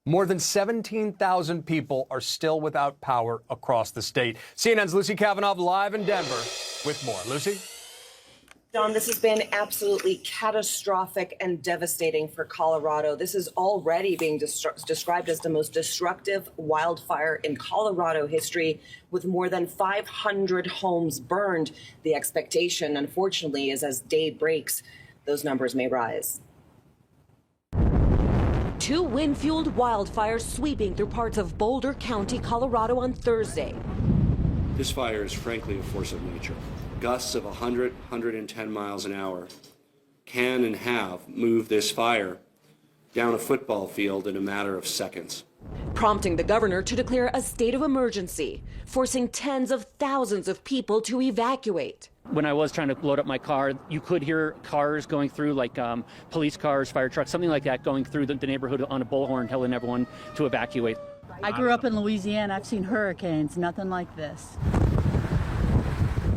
More than 17,000 people are still without power across the state. CNN's Lucy Kavanaugh live in Denver with more. Lucy? John, this has been absolutely catastrophic and devastating for Colorado. This is already being described as the most destructive wildfire in Colorado history, with more than 500 homes burned. The expectation, unfortunately, is as day breaks, those numbers may rise. Two wind-fueled wildfires sweeping through parts of Boulder County, Colorado on Thursday. This fire is frankly a force of nature. Gusts of 100, 110 miles an hour can and have moved this fire down a football field in a matter of seconds, prompting the governor to declare a state of emergency, forcing tens of thousands of people to evacuate. When I was trying to load up my car, you could hear cars going through, like police cars, fire trucks, something like that, going through the neighborhood on a bullhorn, telling everyone to evacuate. I grew up in Louisiana. I've seen hurricanes, nothing like this.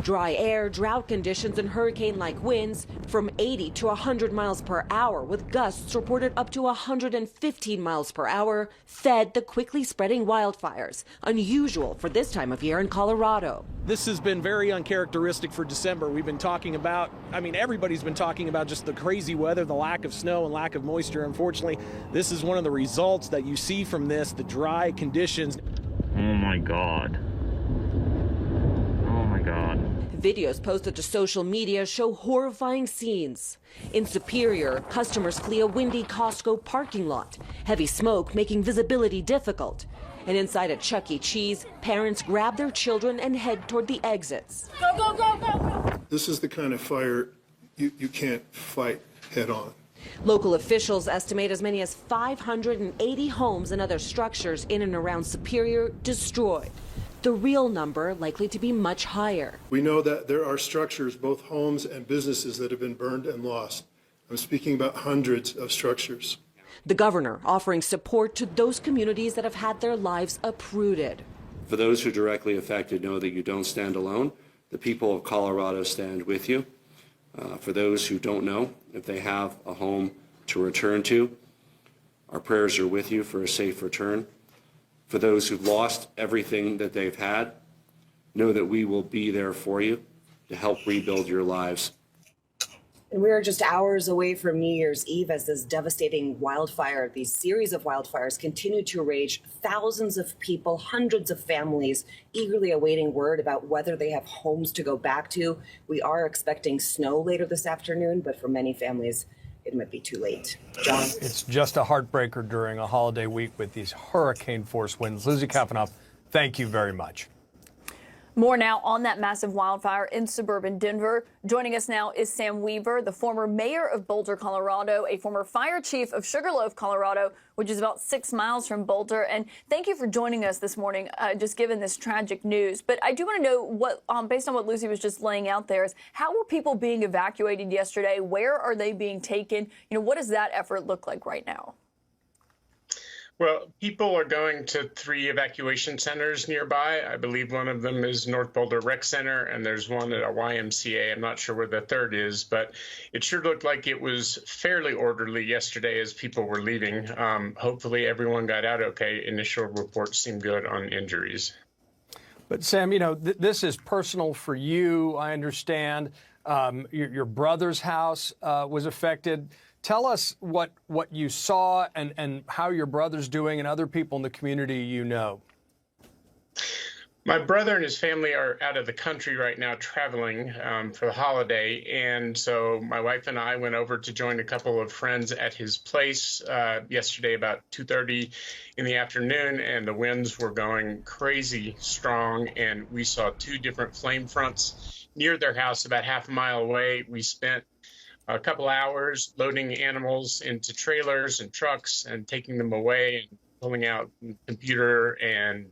Dry air, drought conditions, and hurricane-like winds from 80 to 100 miles per hour, with gusts reported up to 115 miles per hour, fed the quickly spreading wildfires, unusual for this time of year in Colorado. This has been very uncharacteristic for December. We've been talking about, everybody's been talking about just the crazy weather, the lack of snow and lack of moisture. Unfortunately, this is one of the results that you see from this, the dry conditions. Oh my God. Oh my God. Videos posted to social media show horrifying scenes. In Superior, customers flee a windy Costco parking lot, heavy smoke making visibility difficult. And inside a Chuck E. Cheese, parents grab their children and head toward the exits. Go, go, go, go, go! This is the kind of fire you can't fight head on. Local officials estimate as many as 580 homes and other structures in and around Superior destroyed. The real number likely to be much higher. We know that there are structures, both homes and businesses, that have been burned and lost. I'm speaking about hundreds of structures. The governor offering support to those communities that have had their lives uprooted. For those who are directly affected, know that you don't stand alone. The people of Colorado stand with you. For those who don't know if they have a home to return to, our prayers are with you for a safe return. For those who've lost everything that they've had, know that we will be there for you to help rebuild your lives. And we are just hours away from New Year's Eve as this devastating wildfire, these series of wildfires continue to rage. Thousands of people, hundreds of families eagerly awaiting word about whether they have homes to go back to. We are expecting snow later this afternoon, but for many families, it might be too late. John? It's just a heartbreaker during a holiday week with these hurricane-force winds. Lucy Kavanaugh, thank you very much. More now on that massive wildfire in suburban Denver. Joining us now is Sam Weaver, the former mayor of Boulder, Colorado, a former fire chief of Sugarloaf, Colorado, which is about 6 miles from Boulder. And thank you for joining us this morning, just given this tragic news. But I do want to know what, based on what Lucy was just laying out there, is how were people being evacuated yesterday? Where are they being taken? What does that effort look like right now? Well, people are going to 3 evacuation centers nearby. I believe one of them is North Boulder Rec Center, and there's one at a YMCA. I'm not sure where the third is, but it sure looked like it was fairly orderly yesterday as people were leaving. Hopefully everyone got out okay. Initial reports seem good on injuries. But Sam, this is personal for you, I understand. Your brother's house was affected. Tell us what you saw and how your brother's doing and other people in the community you know. My brother and his family are out of the country right now traveling for the holiday. And so my wife and I went over to join a couple of friends at his place yesterday about 2:30 in the afternoon. And the winds were going crazy strong. And we saw 2 different flame fronts near their house about half a mile away. We spent a couple hours loading animals into trailers and trucks and taking them away and pulling out computer and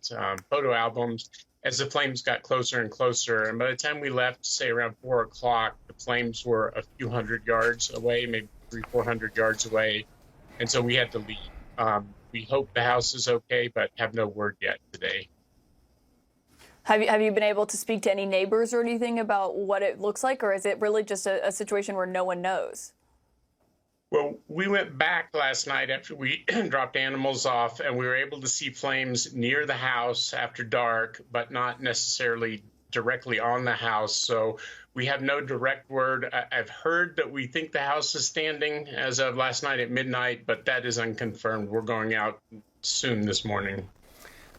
photo albums as the flames got closer and closer. And by the time we left, say around 4 o'clock, the flames were a few hundred yards away, maybe 300-400 yards away. And so we had to leave. We hope the house is okay, but have no word yet today. Have you been able to speak to any neighbors or anything about what it looks like, or is it really just a situation where no one knows? Well, we went back last night after we dropped animals off, and we were able to see flames near the house after dark, but not necessarily directly on the house. So we have no direct word. I've heard that we think the house is standing as of last night at midnight, but that is unconfirmed. We're going out soon this morning.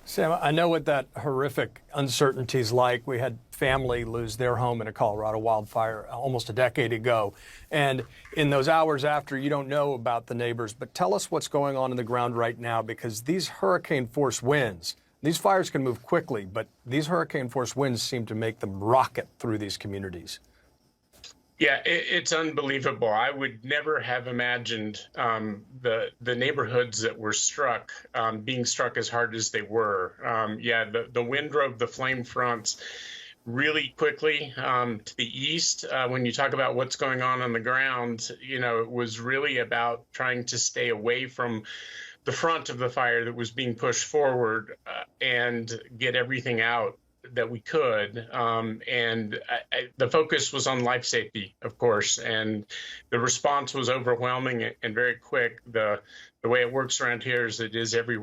Sam, I know what that horrific uncertainty is like. We had family lose their home in a Colorado wildfire almost a decade ago. And in those hours after, you don't know about the neighbors. But tell us what's going on in the ground right now, because these hurricane-force winds, these fires can move quickly, but these hurricane-force winds seem to make them rocket through these communities. Yeah, it's unbelievable. I would never have imagined the neighborhoods that were struck being struck as hard as they were. The wind drove the flame fronts really quickly to the east. When you talk about what's going on the ground, it was really about trying to stay away from the front of the fire that was being pushed forward and get everything out that we could. The focus was on life safety, of course, and the response was overwhelming and very quick. The way it works around here is it is everywhere.